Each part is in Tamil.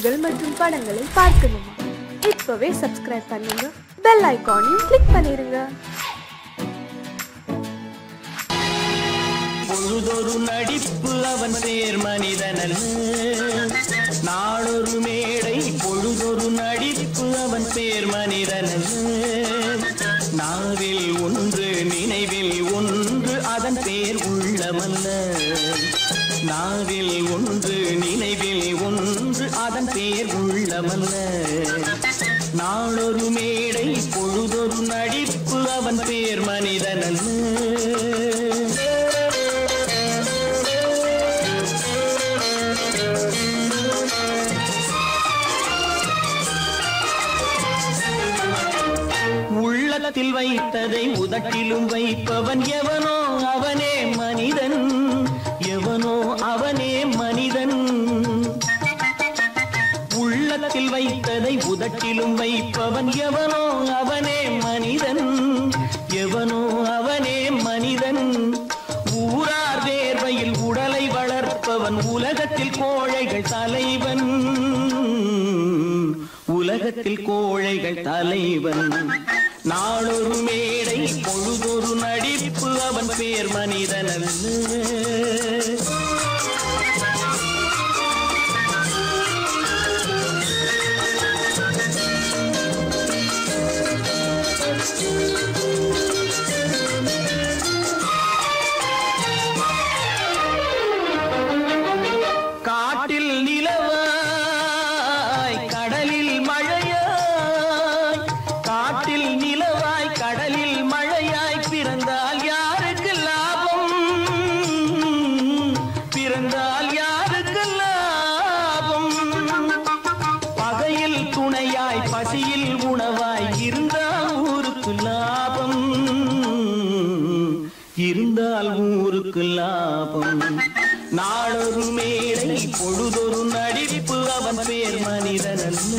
நிகழ்ச்சிகள் மற்றும் படங்களை பார்க்கணுமா? இப்பவே சப்ஸ்கிரைப் பண்ணுங்க, பெல் ஐகானையும் கிளிக் பண்ணிருங்க. பொழுதொரு நடிப்பு அவன் பேர் மனிதனல்ல, நாளொரு மேடை பொழுதொரு நடிப்பு அவன் பேர் மனிதனல்ல. நாவில் ஒன்று நினைவில் ஒன்று அதன் பேர் உள்ளமல்ல, நாவில் ஒன்று நினைவில் ஒன்று அதன் பேர் உள்ளமல்ல. நாளொரு மேடை பொழுதொரு நடிப்பு அவன் பேர் மனிதனல்ல. உள்ளத்தில் வைத்ததை உதட்டிலும் வைப்பவன் எவனோ அவனே மனிதன், எவனோ அவனே மனிதன். உள்ளத்தில் வைத்ததை உதட்டிலும் வைப்பவன் எவனோ அவனே மனிதன், எவனோ அவனே மனிதன். ஊரார் வேர்வையில் உடலை வளர்ப்பவன் உலகத்தில் கோழைகள் தலைவன், உலகத்தில் கோழைகள் தலைவன். நாளொரு மேடை பொழுதொரு நடிப்பு அவன் பேர் மனிதனல்ல. காட்டில் நிலவாய் கடலில் மழையாய், காட்டில் நிலவாய் கடலில் மழையாய் பிறந்தால் யாருக்கு லாபம், பிறந்தால் யாருக்கு லாபம். பகையில் துணையாய் பசியில் உணவாய் இருந்தால் ஊருக்கு லாபம், இருந்தால் ஊருக்கு லாபம். நாளொரு மேடை பொழுதொரு நடிப்பு அவன் பேர் மனிதனல்ல.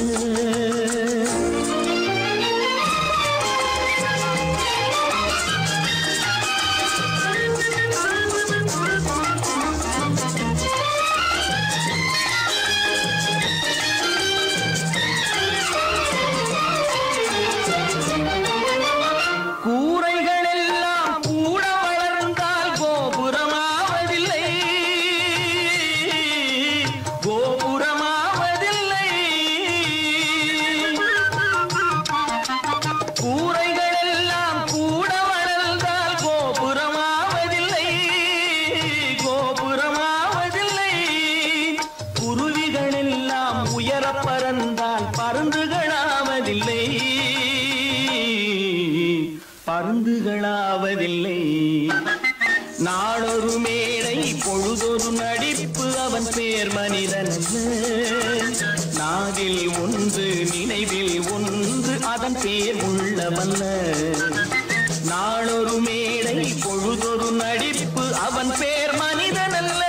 கூரைகள் எல்லாம் கூட வளர்ந்தால் கோபுரமாவதில்லை, கோபுரமாவதில்லை. கூரைகள் எல்லாம் கூட வளர்ந்தால் கோபுரமாவதில்லை, கோபுரமாவதில்லை. குருவிகள் எல்லாம் உயர பறந்தால் பருந்துகளாவதில்லை, பருந்துகளாவதில்லை. நாளொரு மேடை பொழுதொரு நடிப்பு அவன் பேர் மனிதனல்ல. நாவில் ஒன்று நினைவில் ஒன்று அதன் பேர் உள்ளமல்ல. நாளொரு மேடை பொழுதொரு நடிப்பு அவன் பேர் மனிதனல்ல.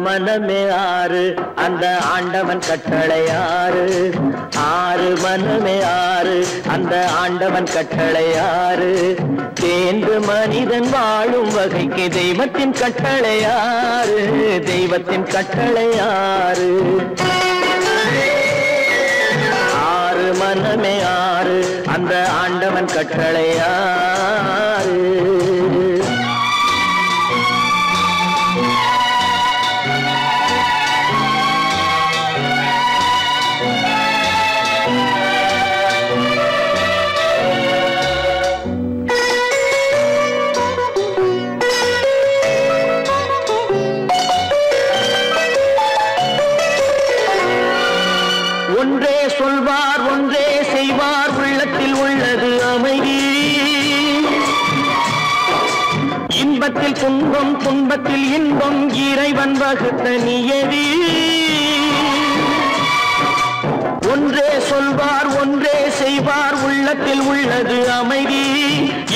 மனமே ஆறு அந்த ஆண்டவன் கட்டளை ஆறு, ஆறு மனமே ஆறு அந்த ஆண்டவன் கட்டளை ஆறு. தேர்ந்து மனிதன் வாழும் வகைக்கு தெய்வத்தின் கட்டளை ஆறு, தெய்வத்தின் கட்டளை ஆறு. ஆறு மனமே ஆறு அந்த ஆண்டவன் கட்டளை ஆறு. ஒன்றே சொல்வார் ஒன்றே செய்வார் உள்ளத்தில் உள்ளது அமைதி. இன்பத்தில் துன்பம் துன்பத்தில் இன்பம் இறைவன் வகுத்த நியதி. ஒன்றே சொல்வார் ஒன்றே செய்வார் உள்ளத்தில் உள்ளது அமைதி.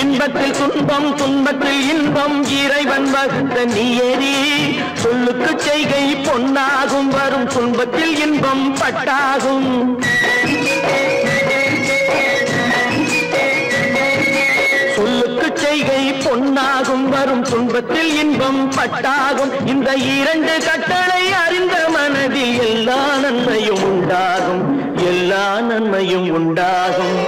இன்பத்தில் துன்பம் துன்பத்தில் இன்பம் இறைவன் வகுத்த நீயேறி சொல்லுக்கு செய்கை பொன்னாகும் வரும் துன்பத்தில் இன்பம் பட்டாகும் சொல்லுக்கு செய்கை பொன்னாகும் வரும் துன்பத்தில் இன்பம் பட்டாகும் இந்த இரண்டு கட்டளை அறிந்த மனதில் எல்லா நன்மையும் உண்டாகும் எல்லா நன்மையும் உண்டாகும்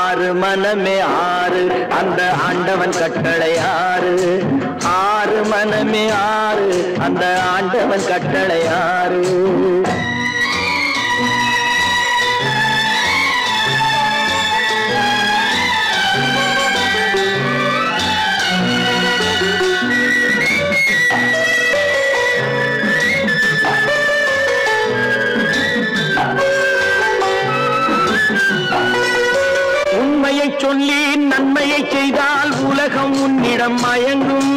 ஆறு மனமே ஆறு அந்த ஆண்டவன் கட்டளை ஆறு ஆறு மனமே ஆறு அந்த ஆண்டவன் கட்டளை ஆறு சொல்லி நன்மையை செய்தால் உலகம் உன்னிடம் மயங்கும்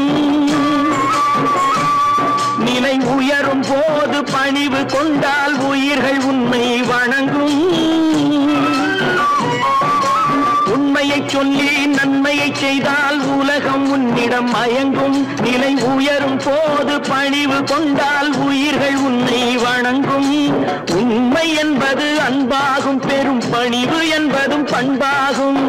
நிலை உயரும் போது பணிவு கொண்டால் உயிர்கள் உன்னை வணங்கும் உண்மையை சொல்லி நன்மையை செய்தால் உலகம் உன்னிடம் மயங்கும் நிலை உயரும் போது பணிவு கொண்டால் உயிர்கள் உன்னை வணங்கும் உண்மை என்பது அன்பாகும் பெரும் பணிவு என்பதும் பண்பாகும்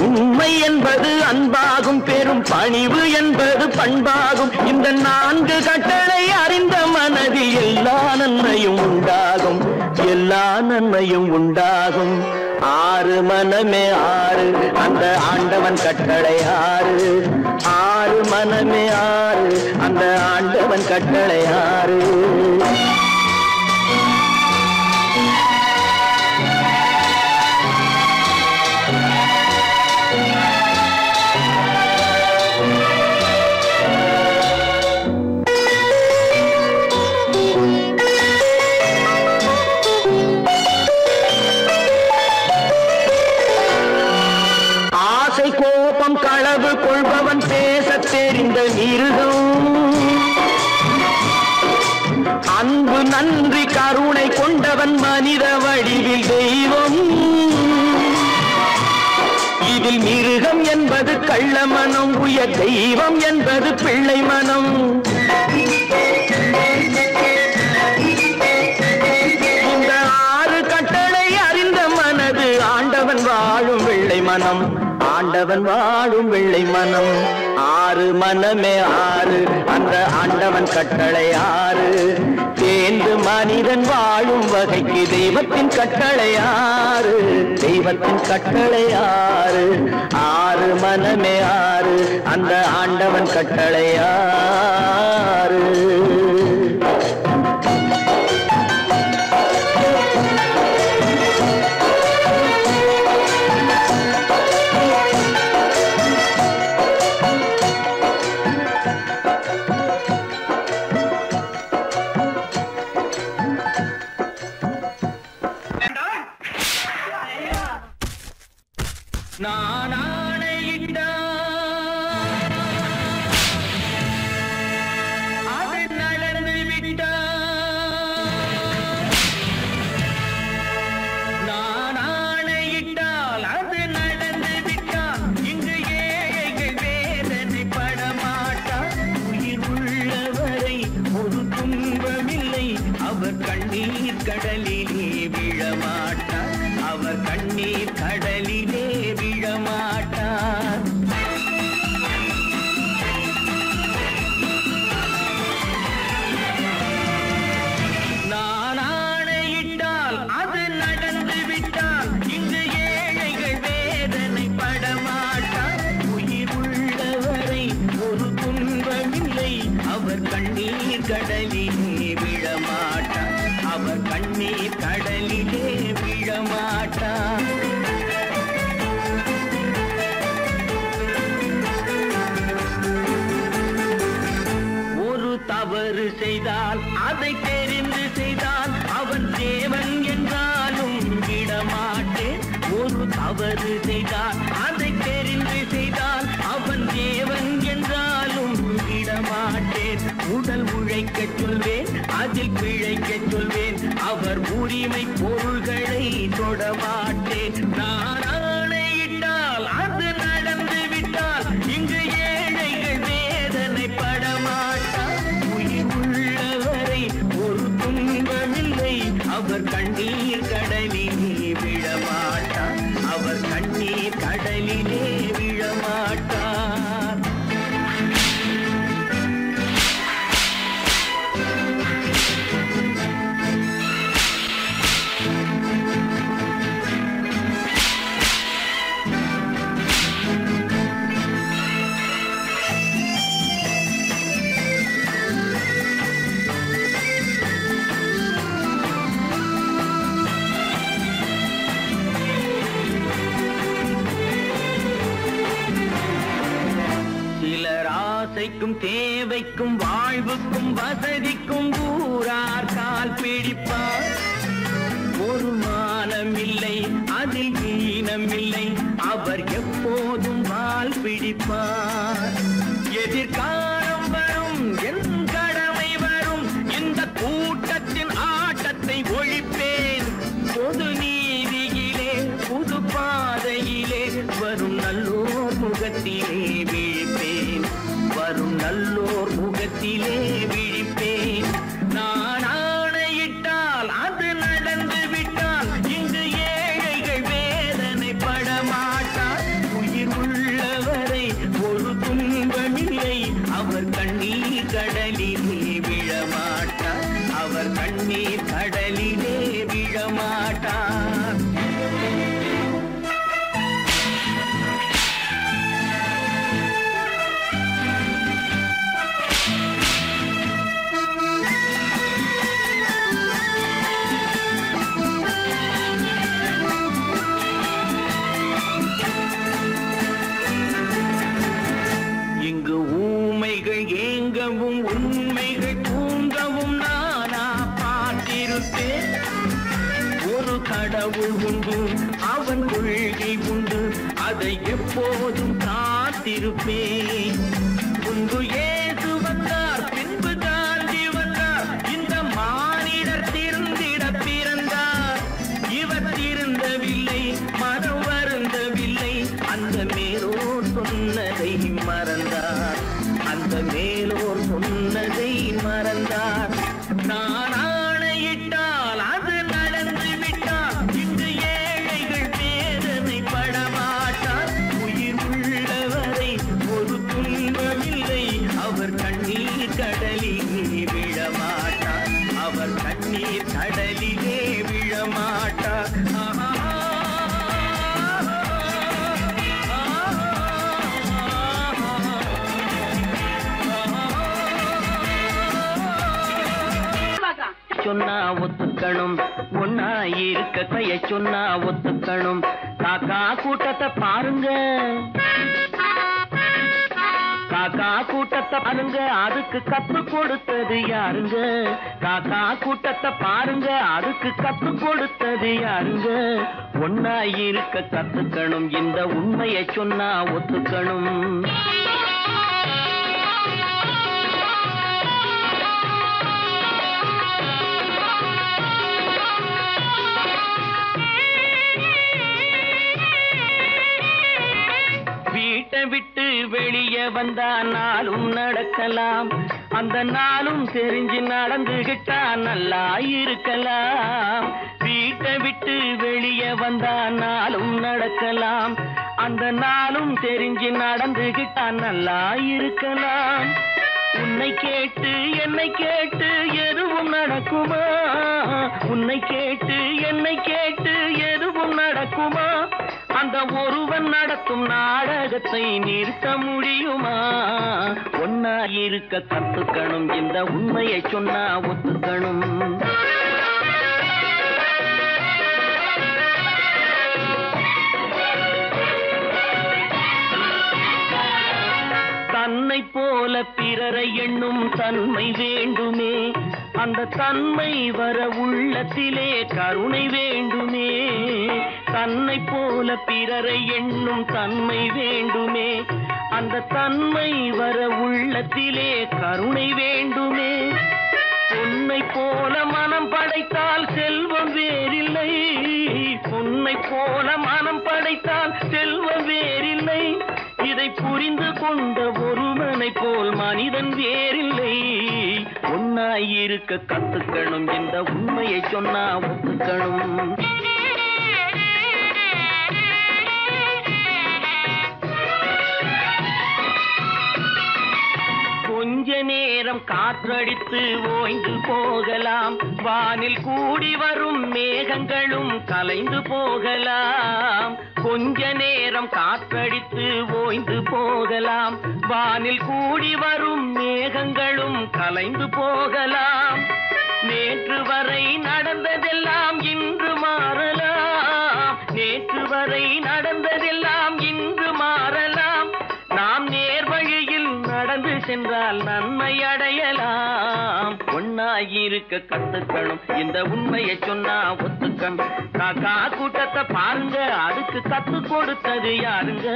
உண்மை என்பது அன்பாகும் பெரும் பணிவு என்பது பண்பாகும் இந்த நான்கு கட்டளை அறிந்த மனதில் எல்லா நன்மையும் உண்டாகும் எல்லா நன்மையும் உண்டாகும் ஆறு மனமே ஆறு அந்த ஆண்டவன் கட்டளை ஆறு ஆறு மனமே ஆறு அந்த ஆண்டவன் கட்டளை ஆறு கோபம் களவு கொள்பவன் பேச தெரிந்த மிருகம் அன்பு நன்றி கருணை கொண்டவன் மனித வடிவில் தெய்வம் இதில் மிருகம் என்பது கள்ள மனம் உயர் தெய்வம் என்பது பிள்ளை மனம் இந்த ஆறு கட்டளை அறிந்த மனது ஆண்டவன் வாழும் வெள்ளை மனம் ஆண்டவன் வாழும் வெள்ளை மனம் ஆறு மனமே ஆறு அந்த ஆண்டவன் கட்டளை ஆறு தேர்ந்து மனிதன் வாழும் வகைக்கு தெய்வத்தின் கட்டளை ஆறு தெய்வத்தின் கட்டளை ஆறு ஆறு மனமே ஆறு அந்த ஆண்டவன் கட்டளை ஆறு நான் ஆணையிட்டால் அது நடந்து விட்டால் நான் ஆணையிட்டால் அது நடந்து விட்டால் இங்கு ஏழைகள் வேதனை படமாட்டார் உயிர் உள்ளவரை ஒரு துன்பமில்லை அவர் கண்ணீர் கடலிலே விழமாட்டார் அவர் கண்ணீர் கடலிலே விழமாட்டார் நான் ஆணையிட்டால் அது நடந்து விட்டால் இங்கு ஏழைகள் வேதனை படமாட்டார் உயிர் உள்ளவரை ஒரு துன்பமில்லை அவர் கண்ணீர் கடலிலே விழமாட்டார் அவர் கண்ணீர் கடலிலே விழமாட்டார் தவறு செய்தால் அதை தெரிந்து செய்தால் அவன் தேவன் என்றாலும் விடமாட்டேன் ஒரு தவறு செய்தால் அதை தெரிந்து செய்தால் அவன் தேவன் என்றாலும் விடமாட்டேன் உடல் உழைக்கச் சொல்வேன் அதில் பிழைக்கச் சொல்வேன் அவர் உரிமை பொருள்களை கடலிலே விழமாட்டார். ஆசைக்கும் தேவைக்கும் வாழ்வுக்கும் வசதிக்கும் ஊரார் கால் பிடிப்பார். ஒரு மானமில்லை அதில் ஈனமில்லை அவர் எப்போதும் வால் பிடிப்பார். எதிர்காலம் வரும் என் கடமை வரும் இந்த கூட்டத்தின் ஆட்டத்தை ஒழிப்பேன். பொது நீதியிலே புது பாதையிலே வரும் நல்லோர் முகத்திலே விழிப்பேன். வரும் நல்லோர் முகத்திலே விழிப்பேன். நான் ஆணையிட்டால் அது நடந்து விட்டால் இங்கு ஏழைகள் வேதனைப்பட மாட்டார். உயிர் உள்ளவரை ஒரு துன்பமில்லை அவர் கண்ணீர் கடலிலே விழமாட்டார். அவர் கண்ணீர் கடலிலே விழமாட்டார். இங்கு ஊமைகள் ஏங்கவும் உண்மைகள் தூங்கவும் நானா பார்த்திருப்பேன். ஒரு கடவுள் உண்டு அவன் கொள்கை உண்டு அதை எப்போதும் காத்திருப்பேன். முன்பு இயேசு வந்தார் பின்பு காந்தி வந்தார். இந்த மானிடர் திருந்திட பிறந்தார். இவர் திருந்தவில்லை மனம் வருந்தவில்லை. அந்த மேலோர் சொன்னதை மறந்தார். அந்த மேலோர் சொன்னதை மறந்தார். நான் ஆணையிட்டால் அது நடந்து விட்டால் இங்கு ஏழைகள் வேதனைப்பட மாட்டார். உயிர் உள்ளவரை ஒரு துன்பமில்லை அவர் கண்ணீர் கடலிலே விழமாட்டார். அவர் கண்ணீர் கடலிலே விழமாட்டார். சொன்னா ஒத்துக்கணும் ஒன்னா இருக்க கைய சொன்னா ஒத்துக்கணும். காக்கா கூட்டத்தை பாருங்க காக்கா கூட்டத்தை பாருங்க அதுக்கு கத்து கொடுத்தது யாருங்க? காக்கா கூட்டத்தை பாருங்க அதுக்கு கத்து கொடுத்தது யாருங்க? ஒன்னா இருக்க கத்துக்கணும் இந்த உண்மையை சொன்னா ஒத்துக்கணும். வீட்டை விட்டு வெளியே வந்தா நாளும் நடக்கலாம். அந்த நாளும் தெரிஞ்சு நடந்துகிட்டா நல்லா இருக்கலாம். வீட்டை விட்டு வெளியே வந்தா நாளும் நடக்கலாம். அந்த நாளும் தெரிஞ்சு நடந்துகிட்டா நல்லா இருக்கலாம். உன்னை கேட்டு என்னை கேட்டு எதுவும் நடக்குமா? உன்னை கேட்டு என்னை கேட்டு எதுவும் நடக்குமா? அந்த ஒருவன் நடத்தும் நாடகத்தை நிறுத்த முடியுமா? ஒன்னா இருக்க கத்துக்கணும் இந்த உண்மையை சொன்னா ஒத்துக்கணும். தன்னை போல பிறரை எண்ணும் தன்மை வேண்டுமே. அந்த தன்மை வர உள்ளத்திலே கருணை வேண்டுமே. தன்னை போல பிறரை எண்ணும் தன்மை வேண்டுமே. அந்த தன்மை வர உள்ளத்திலே கருணை வேண்டுமே. பொன்னை போல மனம் படைத்தால் செல்வம் வேறில்லை. பொன்னை போல மனம் படைத்தால் செல்வம் வேறில்லை. இதை புரிந்து கொண்ட ஒருவனை போல் மனிதன் வேறில்லை. ஒன்னாயிருக்க கத்துக்கணும் இந்த உண்மையை சொன்னா ஒத்துக்கணும். நேரம் காற்றடித்து ஓய்ந்து போகலாம், வானில் கூடி வரும் மேகங்களும் கலைந்து போகலாம். கொஞ்ச நேரம் காற்றடித்து ஓய்ந்து போகலாம், வானில் கூடி வரும் மேகங்களும் கலைந்து போகலாம். நேற்று வரை நடந்ததெல்லாம் இன்று மாறலாம், நேற்று வரை நடந்ததெல்லாம் இன்று மாறலாம். நாம் நேர் வழியில் நடந்து சென்றால் நன்மை அடையலாம். ஒன்னாயிருக்க கத்துக்கணும், இந்த உண்மையை சொன்னா ஒத்துக்கணும். காக்கா கூட்டத்தை பாருங்க, அதுக்கு கத்து கொடுத்தது யாருங்க?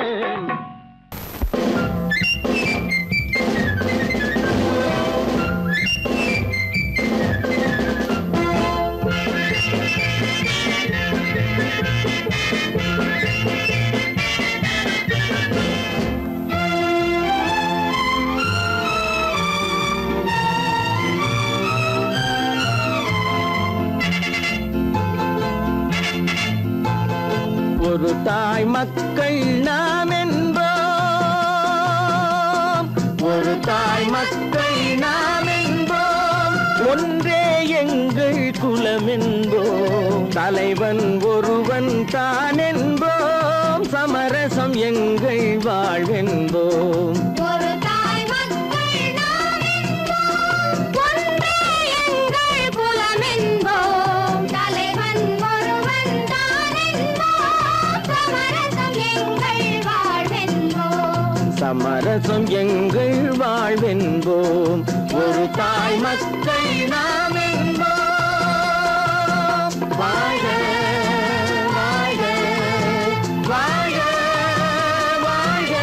ஒரு தாய் மக்கள் நாம் என்போம், ஒரு தாய் மக்கள் நாம் என்போம், ஒன்றே எங்கள் குலம் என்போம், தலைவன் ஒருவன் தான் என்போம், சமரசம் எங்கள் வாழ்வென்போம். சமரசம் எங்கள் வாழ்வென்போம், ஒரு தாய் மக்கள் நாம் என்போம். வாழ்க வாழ்க வாழ்க வாழ்க.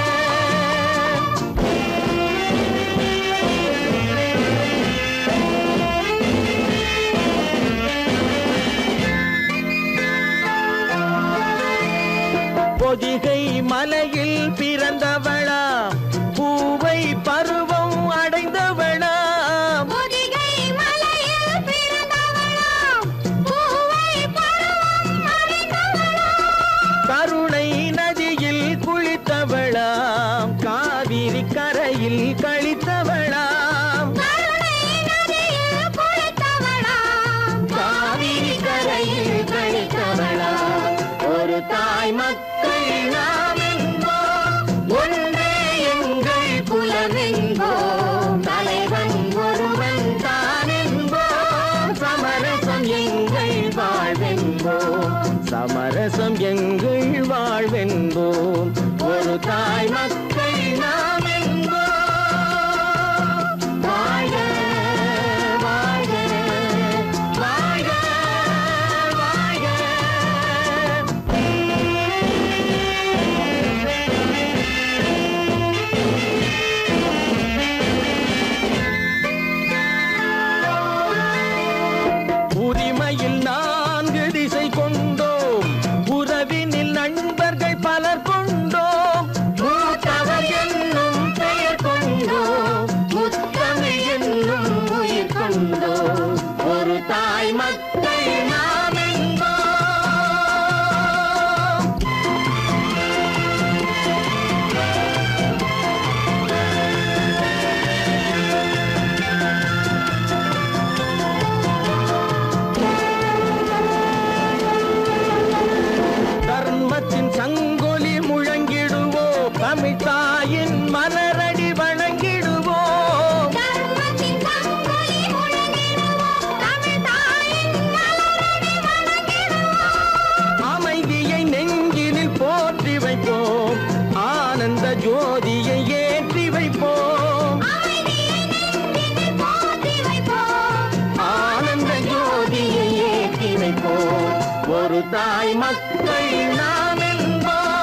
பொதிகை மலையில் பிறந்தவளா, பூவை பருவம் அடைந்தவளா, பொதிகை மலையில் பிறந்தவளா, பூவை பருவம் அடைந்தவளா, கருணை நதியில் குளித்தவளா, காவிரி கரையில் கழித்தவளா, கருணை நதியில் குளித்தவளா, காவிரி கரையில் கழித்தவளா. ஒரு தாய் மக்கள் நாம் என்போம், ஒன்றே எங்கள் குலம் என்போம், தலைவன் ஒருவன் தான் என்போம், சமரசம் எங்கள் வாழ்வென்போம், சமரசம் எங்கள் வாழ்வென்போம், ஒரு தாய் மக்கள் நாம் என்போம். வாழ்க வாழ்க வாழ்க வாழ்க. உரிமையில் 4 திசை கொண்டோம், உறவினில் நண்பர்கள் பலர் கொண்டோம், மூத்தவர் என்னும் பெயர் கொண்டோம், முத்தமிழ் என்னும் உயிர் கொண்டோம், ஒரு தாய் மக்கள் நாம் என்போம். தர்மத்தின் சங்கொலி முழங்கிடுவோம், தமிழ் தாயின் மலரடி வணங்கிடுவோம், தர்மத்தின் சங்கொலி முழங்கிடுவோம், தமிழ் தாயின் மலரடி வணங்கிடுவோம், அமைதியை நெஞ்சினில் போற்றி வைப்போம், ஆனந்த ஜோதியை ஏற்றி வைப்போம், அமைதியை நெஞ்சினில் போற்றி வைப்போம், ஆனந்த ஜோதியை ஏற்றி வைப்போம், ஒரு தாய் மக்கள் நாம் என்போம்.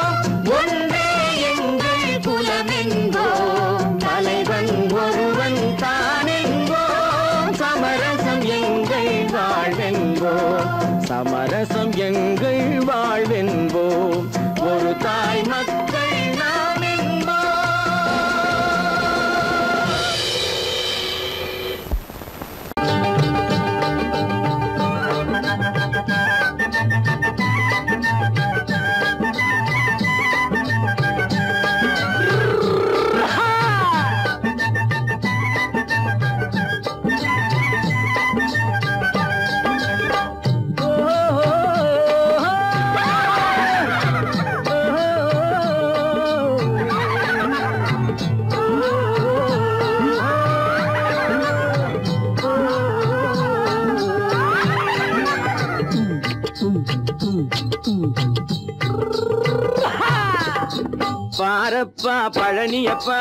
பாரப்பா பழனியப்பா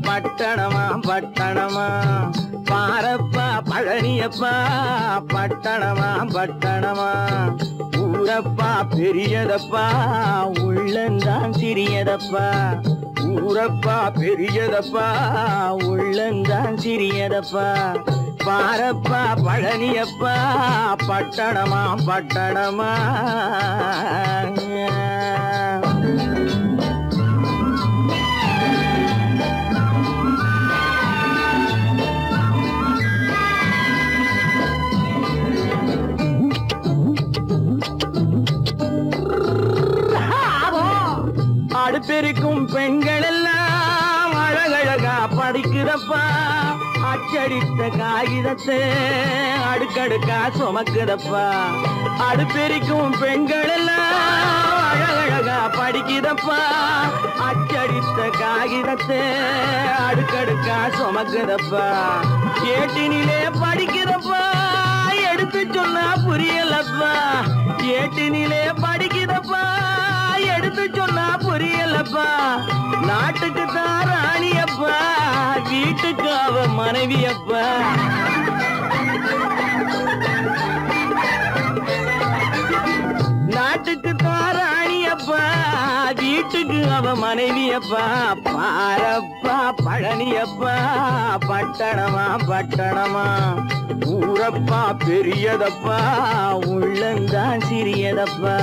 பட்டணமா பட்டணமா பாரப்பா பழனியப்பா பட்டணமா பட்டணமா ஊரப்பா பெரியதப்பா உள்ளந்தான் சிறியதப்பா ஊரப்பா பெரியதப்பா உள்ளந்தான் சிறியதப்பா பாரப்பா பழனியப்பா பட்டணமா பட்டணமா அடுப்பெருக்கும் பெண்கள் எல்லாம் அழகழகா படிக்கிறப்பா அச்சடித்த காகிதத்தை அடுக்கடுக்கா சுமக்குதப்பா அடுப்பெருக்கும் பெண்கள் எல்லாம் அழகழகா படிக்கிறப்பா அச்சடித்த காகிதத்தை அடுக்கடுக்கா சுமக்குதப்பா ஏட்டினிலே படிக்கிறப்பா எடுத்து சொன்னா புரியலப்பா ஏட்டினிலே படிக்கிறப்பா எடுத்து சொன்னா புரியலப்பா நாட்டுக்கு தான் ராணியப்பா வீட்டுக்கு அவ மனைவியப்பா நாட்டுக்கு தான் ராணியப்பா வீட்டுக்கு அவ மனைவியப்பா பாரப்பா பழனியப்பா பட்டணமா பட்டணமா ஊரப்பா பெரியதப்பா உள்ளந்தான் சிறியதப்பா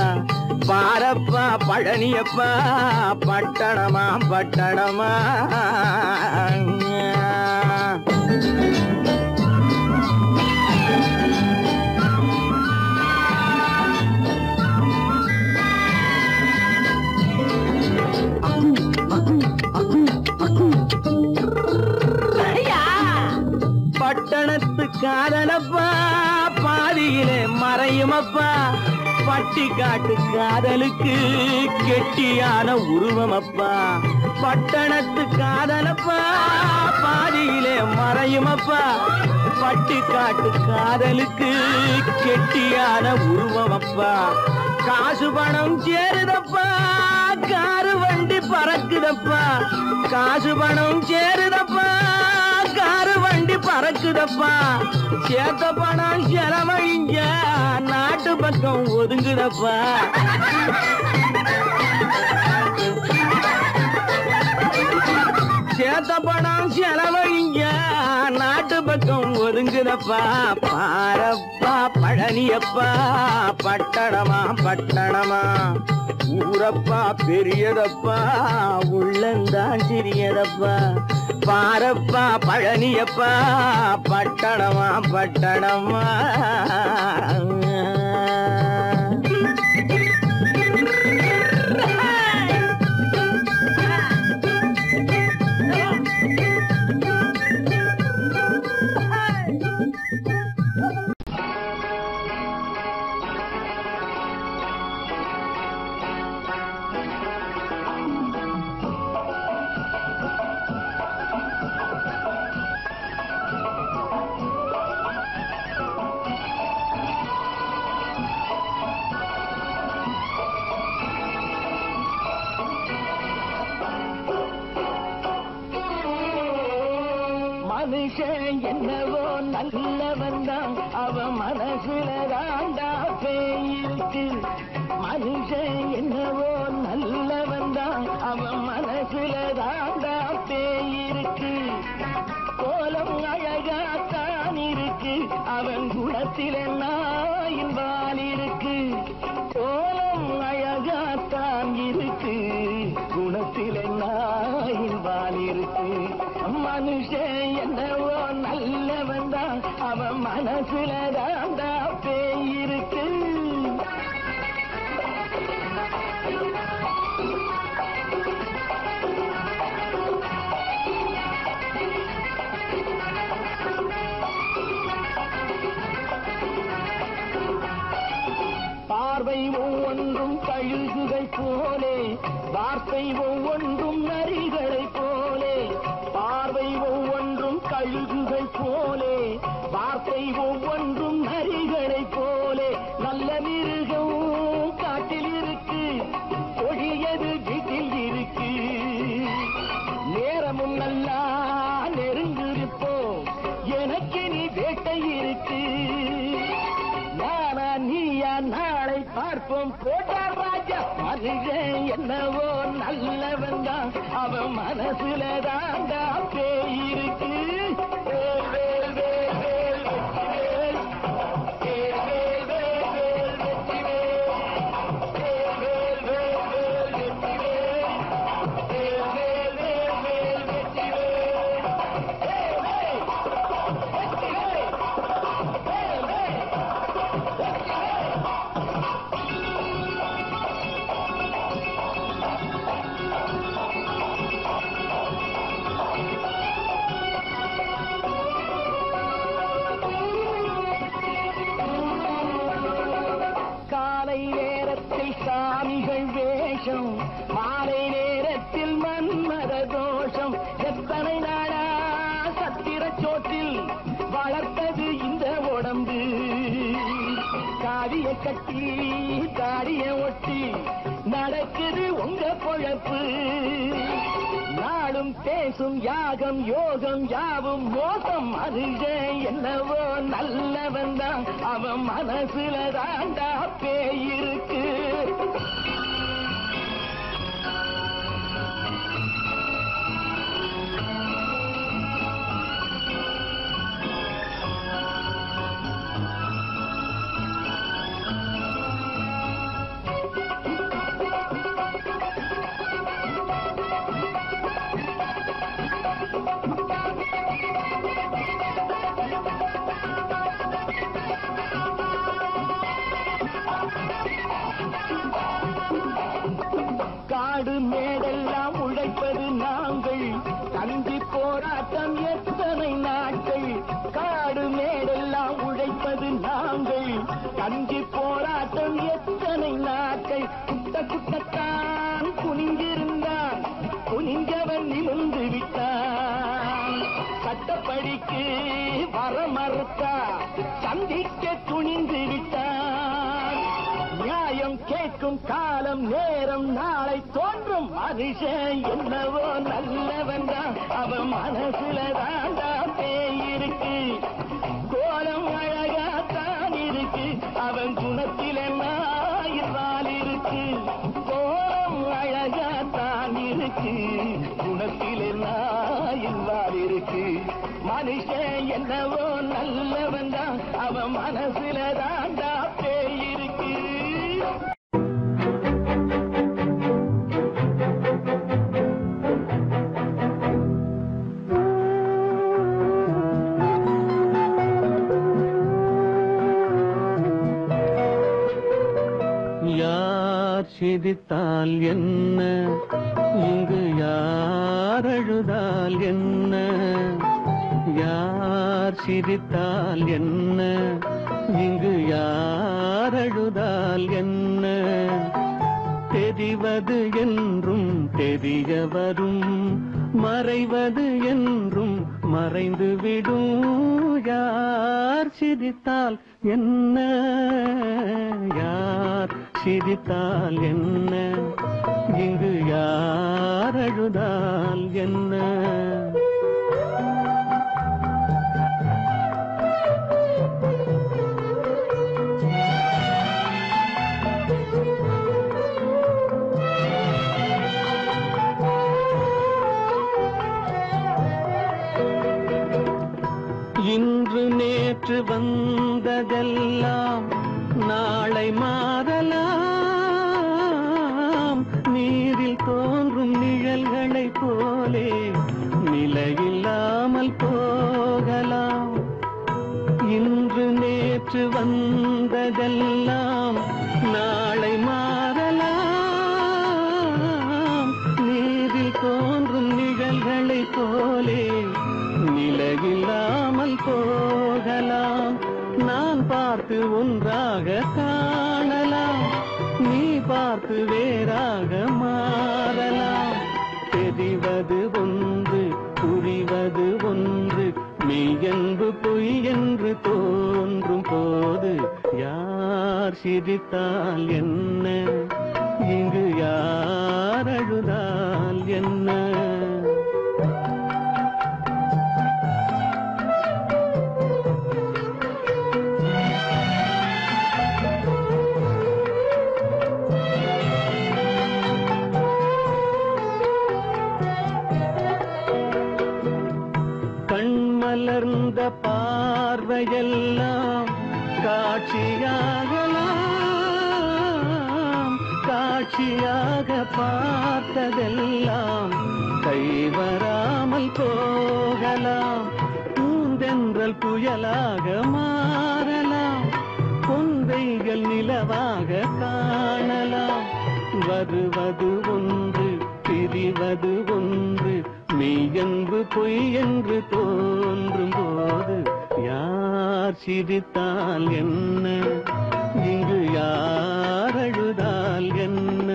பாரப்பா பழனியப்பா பட்டணமா பட்டணமா பட்டணத்து காதலப்பா பாதியிலே மறையுமப்பா பட்டி காட்டு காதலுக்கு கெட்டியான உருவமப்பா பட்டணத்து காதலப்பா பாதியிலே மறையுமப்பா பட்டி காட்டு காதலுக்கு கெட்டியான உருவமப்பா காசு பணம் சேருதப்பா காரு வண்டி பறக்குதப்பா காசு பணம் சேருதப்பா காரு வண்டி பறக்குதப்பா சேத்த பணம் செலவழிங்க நாட்டு பக்கம் ஒதுங்குதப்பா சேத்த பணம் செலவழிங்க நாட்டு பக்கம் ஒதுங்குதப்பா பாரப்பா பழனியப்பா பட்டணமா பட்டணமா ஊரப்பா பெரியதப்பா உள்ளந்தான் சிறியதப்பா பாரப்பா பழனியப்பா பட்டணமா பட்டணமா மனுஷன் என்னவோ நல்லவன் தான் அவன் மனசுல தாண்டா பேயிருக்கு மனுஷன் என்னவோ நல்லவன் தான் அவன் மனசுல தாண்டா பேயிருக்கு கோலம் அழகாத்தான் இருக்கு அவன் குணத்தில நாயின் வால் இருக்கு கோலம் அழகாத்தான் இருக்கு குணத்தில நாயின் வால் இருக்கு மனுஷன் என்னவோ நல்லவன் தான் அவன் மனசுல தாண்டா பேயிருக்கு பார்வை ஒவ்வொன்றும் கழுகுகள் போலே வார்த்தை ஒவ்வொன்றும் நரிகளை போலே பார்வை ஒவ்வொன்றும் கழுகுகள் போலே வார்த்தை ஒவ்வொன்றும் நரிகளை போலே நல்ல மிருகம் காட்டில் இருக்கு கொடியது வீட்டில் இருக்கு குழப்பம் போட்டார் ராஜா. மனுஷன் என்னவோ நல்லவன் தான், அவன் மனசுல தாண்டா பேயிருக்கு. வேல் வேல் வேல் வேல் வெற்றிவேல், வேல் வேல் வேல் வேல் வெற்றிவேல், வேல் வேல் வேல் வேல் வெற்றிவேல், வேல் வேல் வேல் வேல் வெற்றிவேல், வேல் வேல் வெற்றிவேல், வேல் வேல் வெற்றிவேல். காலை நேரத்தில் சாமிகள் வேஷம், மாலை நேரத்தில் மன்மத தோஷம். எத்தனை நாளா சத்திர சோற்றில் வளர்த்தது இந்த உடம்பு. காவிய கட்டி தாடிய ஒட்டி நடக்குது உங்க பொழப்பு. நாளும் பேசும் யாகம் யோகம் யாவும் மோசம். மனுஷன் என்னவோ நல்லவன் தான், அவன் மனசுல தாண்டா பேயிருக்கு. காடு மேடெல்லாம் உழைப்பது நாங்கள், கஞ்சி போராட்டம் எத்தனை நாட்கள். காடு மேடெல்லாம் உழைப்பது நாங்கள், கஞ்சி போராட்டம் எத்தனை நாட்கள். குட்ட குட்டத்தான் குனிஞ்சிருந்தான், குனிஞ்சவன் நிமிர்ந்து விட்டான். சட்டப்படிக்கு வர மறுத்தா, சந்திக்க துணிந்து விட்டான். நியாயம் கேட்கும் காலம் நேரம் நாளை தோன்றும். மனுஷன் என்னவோ நல்லவன் தான், அவன் மனசுல தாண்டா பேயிருக்கு. கோலம் அழகாத்தான் இருக்கு, அவன் குணத்தில் என்னால் இருக்கு. கோலம் அழகாத்தான் இருக்கு, குணத்தில் என்னால் இருக்கு. மனுஷன் என்னவோ நல்லவன் தான், அவன் மனசுல தாண்டா பேயிருக்கு. யார் சிரித்தால் என்ன, இங்கு யார் அழுதால் என்ன. யார் சிரித்தால் என்ன, இங்கு யார் அழுதால் என்ன. தெரிவது என்றும் தெரிய வரும், மறைவது என்றும் மறைந்துவிடும். யார் சிரித்தால் என்ன, யார் சிரித்தால் என்ன, இங்கு யார் அழுதால் என்ன. இன்று நேற்று வந்ததெல்லாம் நாளை மாறலாம். நீரில் தோன்றும் நிழல்களைப் போலே நிலையில்லாமல் போகலாம். இன்று நேற்று வந்ததெல்லாம் நாளை மாறலாம். நீரில் தோன்றும் நிழல்களைப் போலே நிலையில்லாமல் போகலாம். நான் பார்த்து ஒன்றாக காணலாம், நீ பார்த்து வேறாக மாறலாம். தெரிவது ஒன்று புரிவது ஒன்று, மெய்யென்பு பொய் என்று தோன்றும் போது யார் சிரித்தால் என்ன, இங்கு யார் அழுதால் என்ன. பார்வையெல்லாம் காட்சியாகலாம், காட்சியாக பார்த்ததெல்லாம் கைவராமல் போகலாம். பூந்தென்றல் புயலாக மாறலாம், கொந்தைகள் நிலவாக காணலாம். வருவது ஒன்று பிரிவது ஒன்று, மெய்யென்று பொய் என்று தோன்றும் போது யார் சிரித்தால் என்ன, இங்கு யார் அழுதால் என்ன?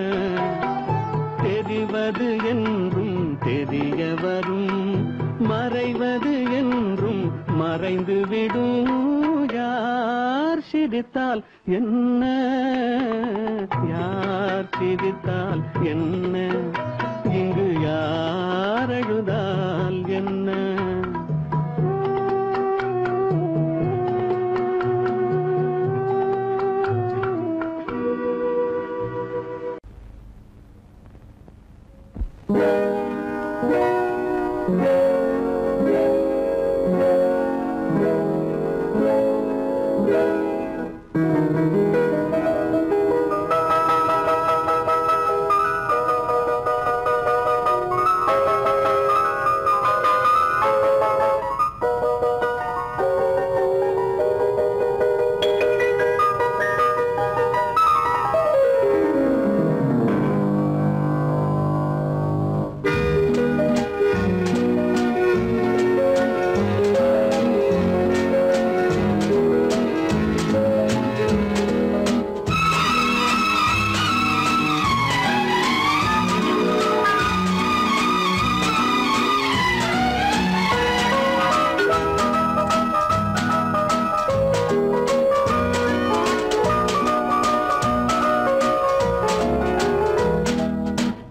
தெரிவது என்றும் தெரிய வரும், மறைவது என்றும் மறைந்துவிடும். யார் சிரித்தால் என்ன, யார் சிரித்தால் என்ன, இங்கு யார் அழுதால் என்ன?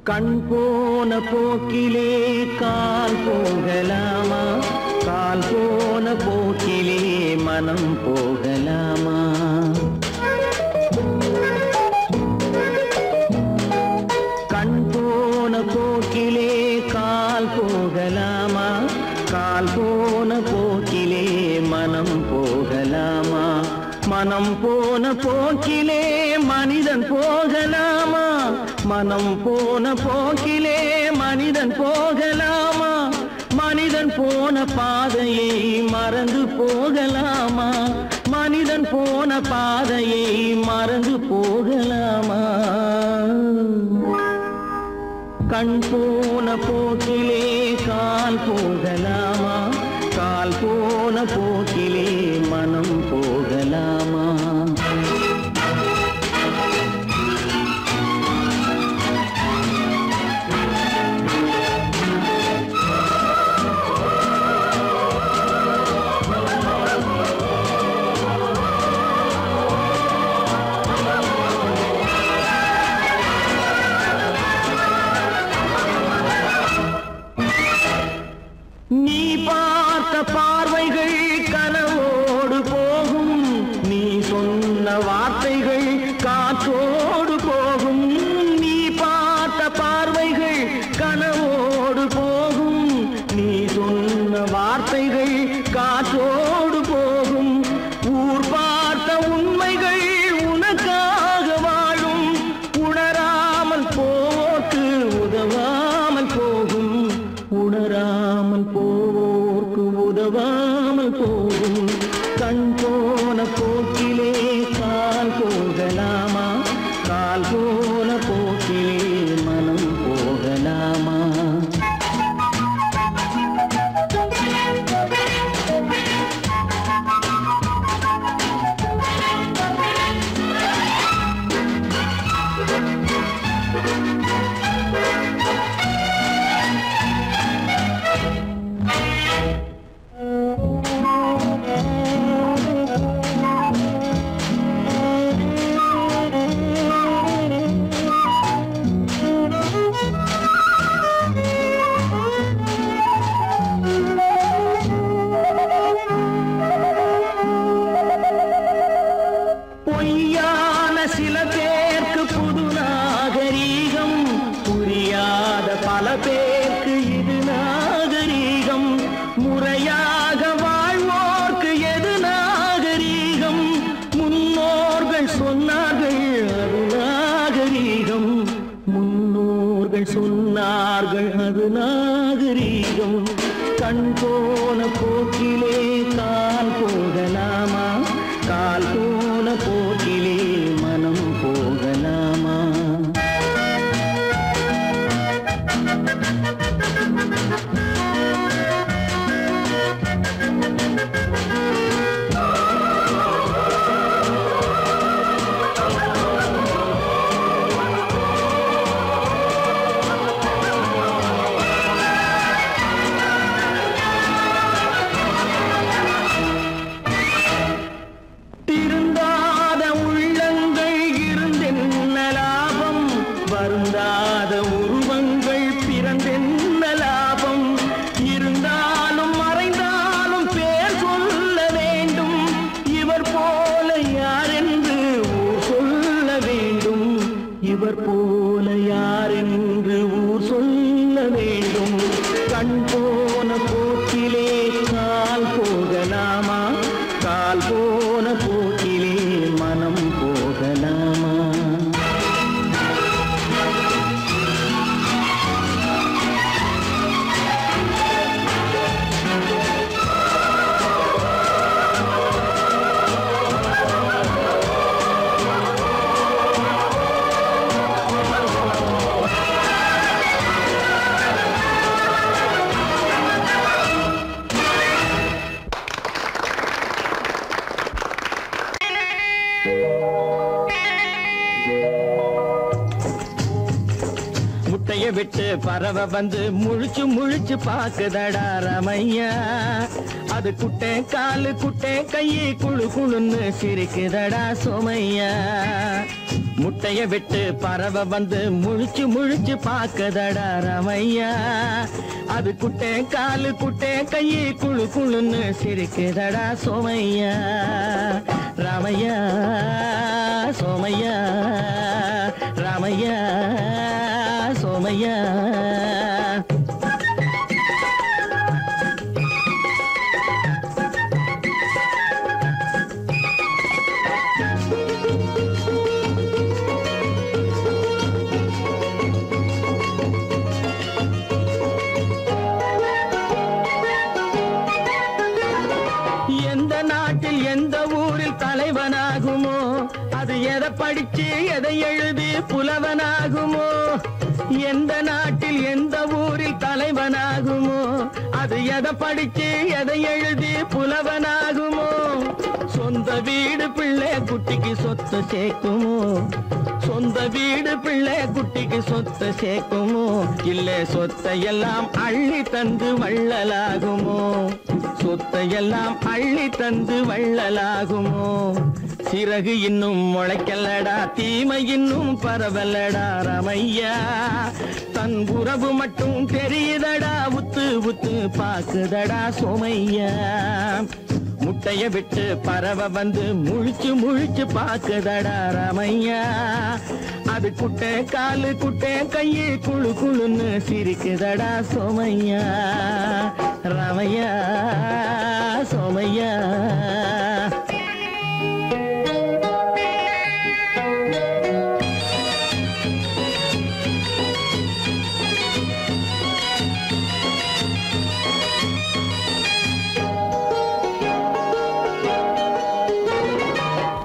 கண் போன போக்கிலே கால் போகலாமா, கால் போன போக்கிலே மனம் போகலாமா? கண் போன போக்கிலே கால் போகலாமா, கால் போன போக்கிலே மனம் போகலாமா? மனம் போன போக்கிலே மனிதன் போகலாமா, மனம் போன போக்கிலே மனிதன் போகலாமா? மனிதன் போன பாதையை மறந்து போகலாமா, மனிதன் போன பாதையை மறந்து போகலாமா? கண் போன போக்கிலே கால் போகலாமா, கால் போன போக்கிலே மனம் போகலாமா? நீ பார்த்த பார்வைகள் கனவோடு போகும், நீ சொன்ன வார்த்தைகள் காற்றோடு போகும். நீ பார்த்த பார்வைகள் கனவோடு போகும், நீ சொன்ன வார்த்தைகள் காற்றோடு போகும். ஊர் பார்த்த உண்மைகள் உனக்காக வாழும், உணராமல் போக்கு உதவாமல் போகும், உணராமல் போவோர்க்கு உதவாமல் போகும். கண் போன போக்கிலே கால் போகலாமா, கால் போன போக்கிலே மனம் போகலாமா? பொய்யான சில பேருக்கு புது நாகரீகம், புரியாத பல பேருக்கு இது நாகரீகம். முறையாக வாழ்வோம் முன்னோர்கள் சொன்னார்கள் அது நாகரீகம். கண் போன போக்கிலே கால் போகலாமா, கால் போன போக்கிலே மனம் போகலாமா? இவர் போல யார் என்று ஊர் சொல்ல வேண்டும். கண் போன போக்கிலே கால் போகலாமா, கால் போன போக்கிலே மனம் போகலாமா? முட்டைய விட்டு பறவை வந்து முழிச்சு முழிச்சு பாக்குதடா ரமையா. அது குட்டை காலு குட்டை கையை குழு குழுன்னு சிரிக்குதடா சோமையா. முட்டைய விட்டு பறவை வந்து முழிச்சு முழிச்சு பாக்குதடா ரமையா. அது குட்டை காலு குட்டை கையை குழு குழுன்னு சிரிக்குதடா சோமையா. ராமையா சோமையா, ராமையா சோமையா. எந்த நாட்டில் எந்த ஊரில் தலைவனாகுமோ, அது எதை படிச்சு எதை எழுதி புலவனாகுமோ? எந்த நாட்டில் எந்த ஊரில் தலைவனாகுமோ, அது எதை படிச்சு எதை எழுதி புலவனாகுமோ? சொந்த வீடு பிள்ளை குட்டிக்கு சொத்து சேர்க்குமோ, சொந்த வீடு பிள்ளை குட்டிக்கு சொத்து சேர்க்குமோ? இல்ல சொத்தையெல்லாம் அள்ளி தந்து வள்ளலாகுமோ, சொத்தையெல்லாம் அள்ளி தந்து வள்ளலாகுமோ? சிறகு இன்னும் முளைக்கல்லடா, தீமை இன்னும் பரவலடா ரமையா. தன் உறவு மட்டும் தெரியுதடா, உத்து உத்து பாக்குதடா சோமையா. முட்டைய விட்டு பறவை வந்து முழிச்சு முழிச்சு பாக்குதடா ரமையா. அது குட்டை காலு குட்டை கையை குழு குழுன்னு சிரிக்குதடா சோமையா. ரமையா சோமையா.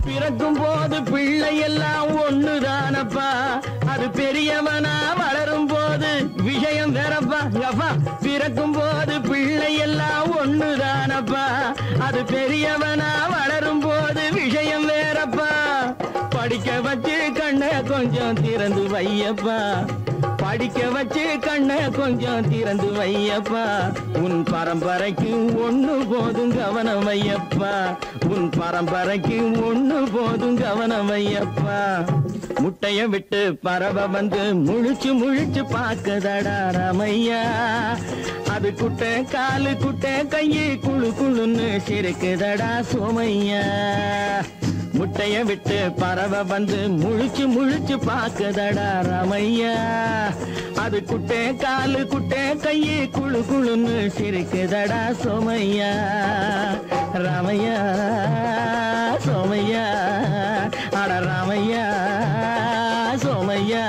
பிறக்கும் போது பிள்ளை எல்லாம் ஒண்ணுதானப்பா, அது பெரியவனா வளரும் போது விஷயம் வேறப்பா. பிறக்கும் போது பிள்ளை எல்லாம் ஒண்ணுதானப்பா, அது பெரியவனா வளரும் போது விஷயம் வேறப்பா. படிக்க வச்சு கண்ணை கொஞ்சம் திறந்து வையப்பா, படிக்க வச்சு கண்ணை கொஞ்சம் திறந்து வையப்பா. உன் பரம்பரைக்கு ஒண்ணு போதும் கவனம் வையப்பா, உன் பரம்பரைக்கு ஒண்ணு போதும் கவனம் வையப்பா. முட்டைய விட்டு பறவை வந்து முழிச்சு முழிச்சு பாக்குதடா ரமையா. அது குட்டை காலு குட்டை கையை குழு குழுன்னு சிரிக்குதடா சோமையா. முட்டைய விட்டு பறவை வந்து முழிச்சு முழிச்சு பாக்குதடா ரமையா. அது குட்டை காலு குட்டை கையை குழு குழுன்னு சிரிக்குதடா சோமையா. ராமையா சோமையா, அட ராமையா சோமையா.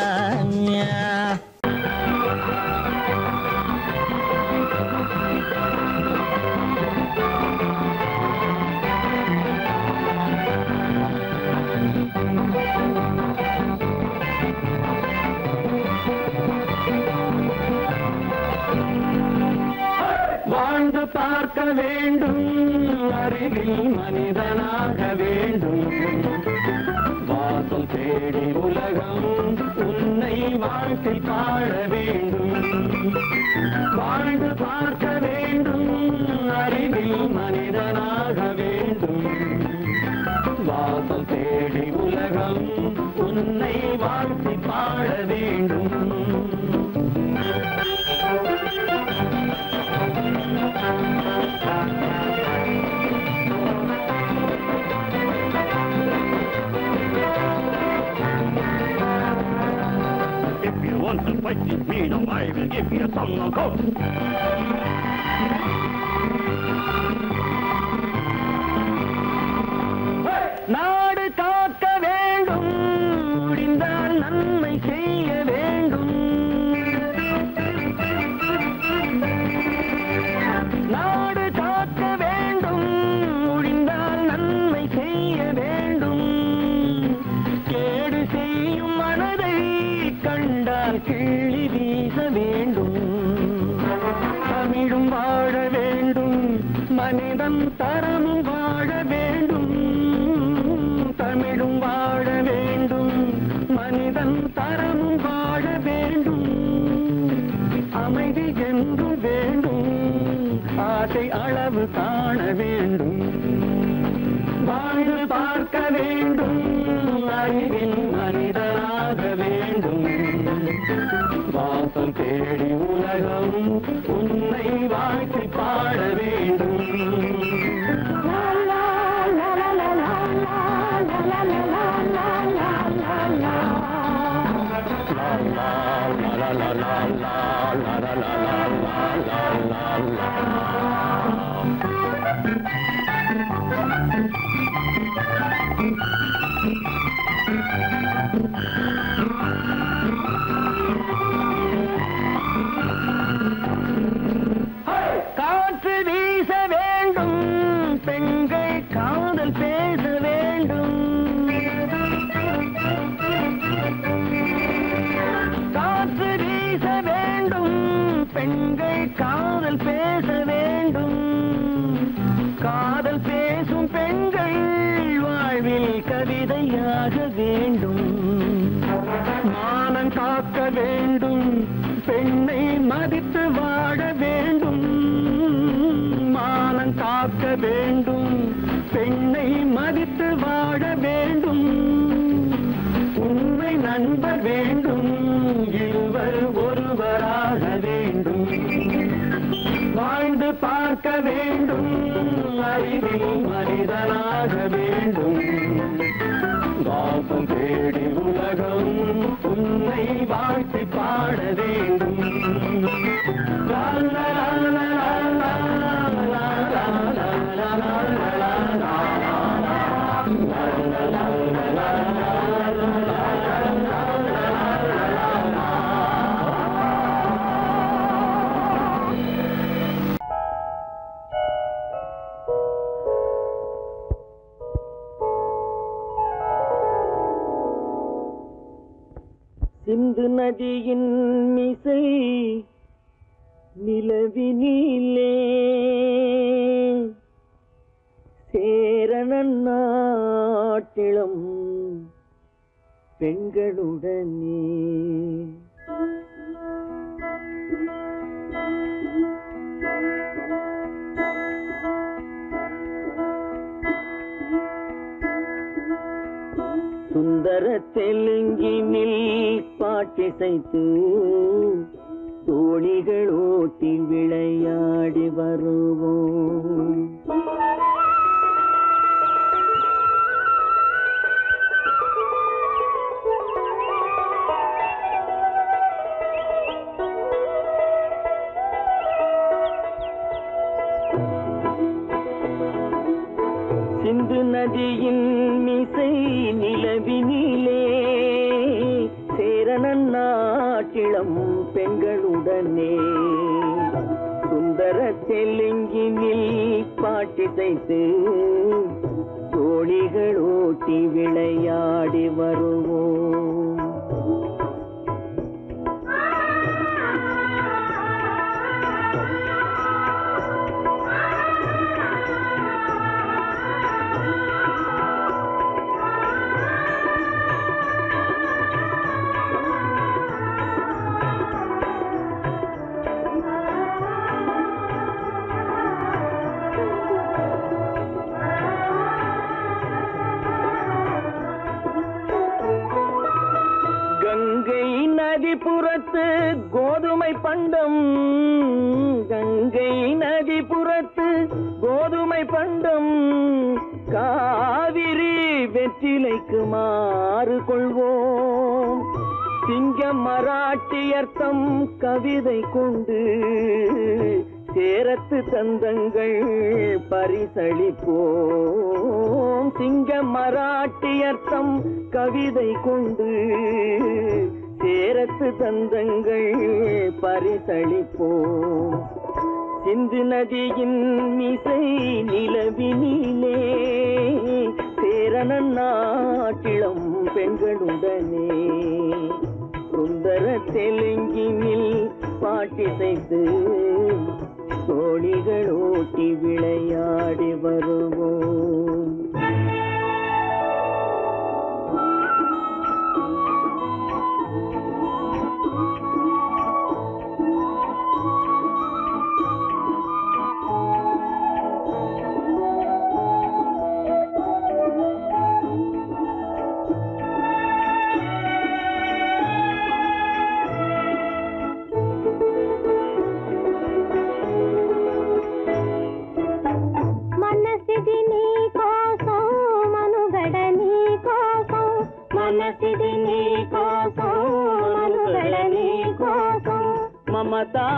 பார்க்க வேண்டும் அறிவில் மனிதனாக வேண்டும் வாசம் தேடி உலகம் உன்னை வாழ்க்கை பாட வேண்டும் வாழ்ந்து பார்க்க வேண்டும் அறிவில் மனிதனாக வேண்டும் வாசம் தேடி உலகம் உன்னை வாழ்க்கை பாட வேண்டும் If you want to fight with me, now I will give you a song of hope. நாடு காக்க வேண்டும் முடிந்தால் நன்மை செய்ய வேண்டும் நாடு காக்க வேண்டும் முடிந்தால் நன்மை செய்ய வேண்டும் கேடு செய்யும் மனதை கண்டால் கிள்ளி வீச வேண்டும் தமிழும் வாழ வேண்டும் மனிதன் தரமும் வாழ வேண்டும் தமிழும் வாழ வேண்டும் மனிதன் தரமும் வாழ வேண்டும் அமைதி என்றும் வேண்டும் ஆசை அளவு காண வேண்டும் வாழ்ந்து பார்க்க வேண்டும் அறிவின் மனிதனாக வேண்டும் வாசம் தேடி உலகம் உன்னை வாழ்க்கை பாட வேண்டும் காற்று வீச வேண்டும் பெண்கள் காதல் பேச வேண்டும் காற்று வீச வேண்டும் பெண்கள் காதல் பேச வேண்டும் காதல் பேசும் பெண்கள் வாழ்வில் கவிதையாக வேண்டும் மானம் காக்க வேண்டும் பெண்ணை மதித்து வாழ வேண்டும் மானம் காக்க வேண்டும் பெண்ணை மதித்து வாழ வேண்டும் உண்மை நண்பர் வேண்டும் இருவர் ஒருவராக வேண்டும் வாழ்ந்து பார்க்க வேண்டும் அறிவில் மனிதனாக வேண்டும் வாசம் தேடி உலகம் உன்னை வாழ்த்தி பாட வேண்டும் லா லா லா லா லா லா லா லா லா சிந்து நதியின் மிசை நிலவினிலே சேரணன் நாட்டிளம் பெண்களுடனே சுந்தர தெலுங்கினில் பாட்டிசைத்து தோணிகள் ஓட்டி விளையாடி வருவோம் சிந்து நதியின் மிசை நிலவினிலே சேரணன் நாட்டிளம் பெண்களுடனே சுந்தர தெலுங்கினில் பாட்டிசைத்து தோணிகள் ஓட்டி விளையாடி வருவோம் கோதுமை பண்டம் கங்கை நதிபுறத்து கோதுமை பண்டம் காவிரி வெற்றிலைக்கு மாறு கொள்வோம் சிங்க மராட்டியர்த்தம் கவிதை கொண்டு சேரத்து தந்தங்கள் பரிசளிப்போம் சிங்க மராட்டியர்த்தம் கவிதை கொண்டு சேரத்து தந்தங்கள் பரிசளிப்போம் சிந்து நதியின் மிசை நிலவினிலே சேரணன் நாட்டிளம் பெண்களுடனே சுந்தர தெலுங்கினில் பாட்டிசைத்து தோழிகள் ஓட்டி விளையாடி வருவோம்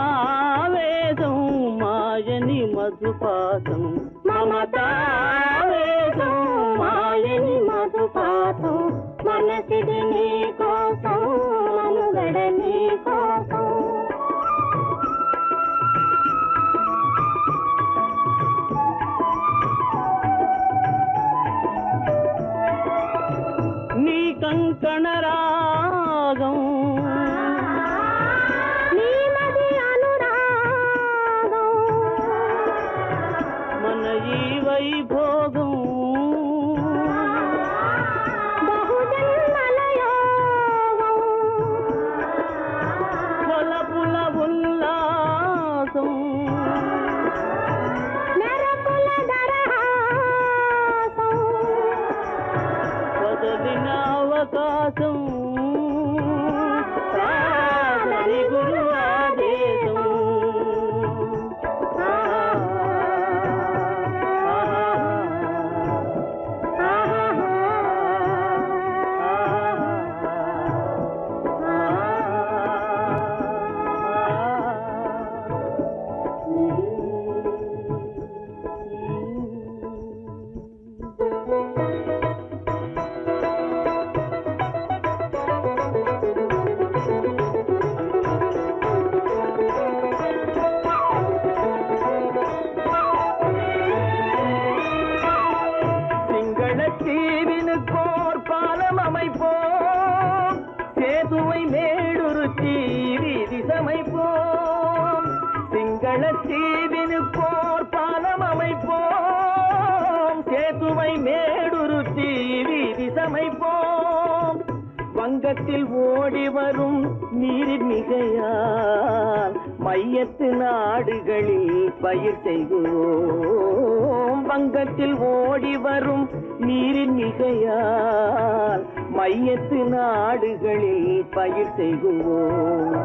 మమతావేదం మాయని మధుపాతం మమతావేదం మాయని మధుపాతం మనసిది నీ కోసం మనుగడ నీ కోసం నీ కంకణ రాగం వైభోగం బహుజన్మలయోగం కొలపుల ఉల్లాసం మెరపుల దరహాసం వదలిన అవకాశం సాధని గురు ఆదేశం தீவினுக்கோர் பாலம் அமைப்போம் சேதுவை மேடுருத்தி வீதி சமைப்போம் சிங்கள தீவினுக்கோர் பாலம் அமைப்போம் சேதுவை மேடுருத்தி வீதி சமைப்போம் வங்கத்தில் ஓடி வரும் நீரின் மிகையால் மையத்து நாடுகளில் பயிர் செய்வோம் வங்கத்தில் ஓடி வரும் நீரின் மிகையால் மையத்து நாடுகளில் பயிர் செய்வோம்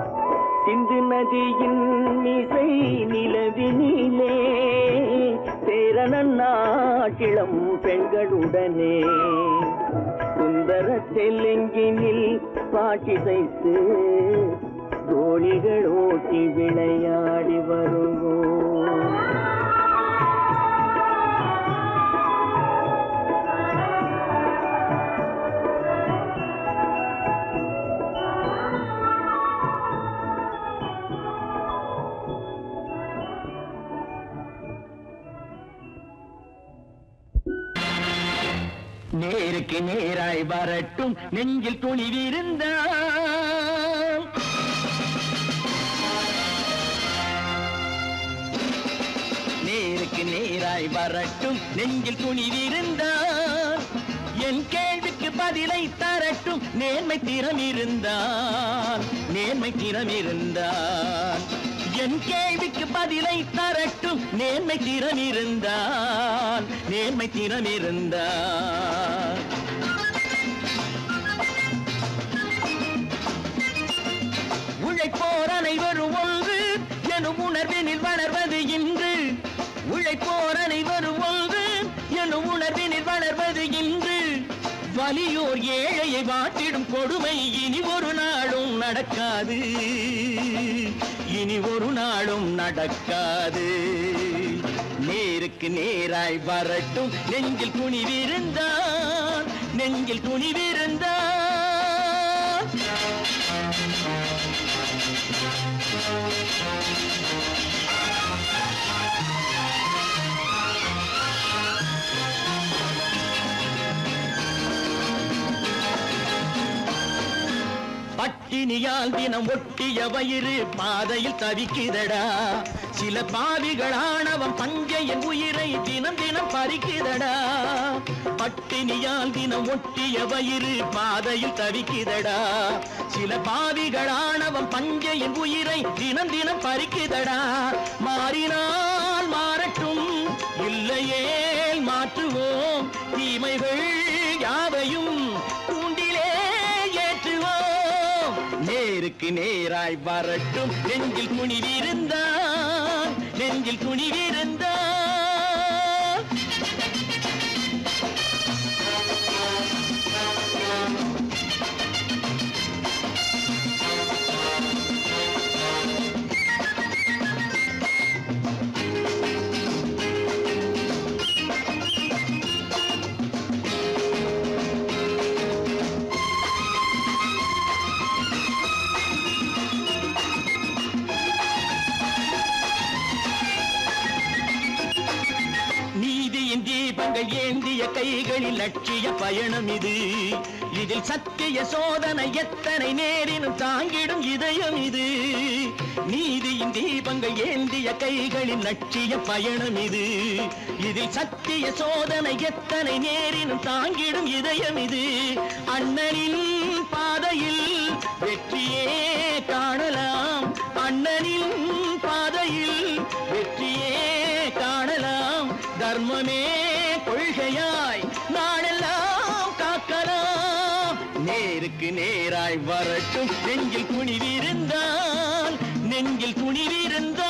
சிந்து நதியின் மிசை நிலவினிலே சேரணன் நாட்டிளம் பெண்களுடனே சுந்தர தெலுங்கினில் பாட்டிசைத்து தோழிகள் ஓட்டி விளையாடி வருவோம் நேருக்கு நேராய் வரட்டும் நெஞ்சில் துணிவிருந்தால் நேருக்கு நேராய் வரட்டும் நெஞ்சில் துணிவிருந்தால் என் கேள்விக்கு பதிலை தரட்டும் நேர்மை திறம் இருந்தால் என் கேள்விக்கு பதிலை தரட்டும் நேர்மை திறம் இருந்தால் உழைப்போர் அனைவரும் உணர்வினில் வளர்வது இன்று உழைப்போர் அனைவரும் ஒன்று எனும் உணர்வினில் வளர்வது இன்று வலியோர் ஏழையை வாட்டிடும் கொடுமை இனி ஒரு நாளும் நடக்காது இனி ஒரு நாளும் நடக்காது நேருக்கு நேராய் வரட்டும் நெஞ்சில் துணிவிருந்தான் நெஞ்சில் துணிவிருந்தான் பட்டினியால் தினம் ஒட்டிய வயிறு பாதையில் தவிக்குதடா சில பாவிகளானவன் பஞ்சையின் உயிரை தினம் தினம் பறிக்குதடா பட்டினியால் தினம் ஒட்டிய வயிறு பாதையில் தவிக்குதடா சில பாவிகளானவன் பஞ்சையின் உயிரை தினம் தினம் பறிக்குதடா மாறினால் மாறட்டும் இல்லையே மாற்றுவோம் தீமைகள் யாவையும் கூண்டிலே ஏற்றுவோம் நேருக்கு நேராய் வரட்டும் நெஞ்சில் துணிவிருந்தான் நெஞ்சில் துணிவிருந்தான் தீபங்கள் ஏந்திய கைகளில் லட்சிய பயணம் இது இதில் சத்திய சோதனை எத்தனை நேரினும் தாங்கிடும் இதயம் இது நீதியின் தீபங்கள் ஏந்திய கைகளில் லட்சிய பயணம் இது இதில் சத்திய சோதனை எத்தனை நேரினும் தாங்கிடும் இதயம் இது அண்ணனின் பாதையில் வெற்றியே காணலாம் அண்ணனின் பாதையில் வெற்றியே காணலாம் தர்மமே கொள்கையாய் நாடெல்லாம் காக்கலாம் நேருக்கு நேராய் வரட்டும் நெஞ்சில் துணிவிருந்தான் நெஞ்சில் துணிவிருந்தான்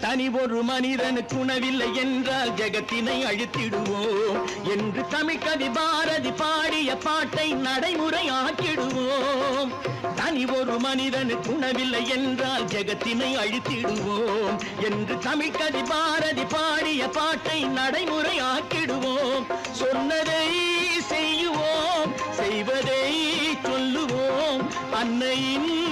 தனி ஒரு மனிதனுக்கு உணவில்லை என்றால் ஜெகத்தினை அழித்திடுவோம் என்று தமிழ்கவி பாரதி பாடிய பாட்டை நடைமுறையாக்கிடுவோம் தனி ஒரு மனிதனுக்கு உணவில்லை என்றால் ஜெகத்தினை அழித்திடுவோம் என்று தமிழ்கவி பாரதி பாடிய பாட்டை நடைமுறையாக்கிடுவோம் சொன்னதை செய்யுவோம் செய்வதை சொல்லுவோம் அன்னையின்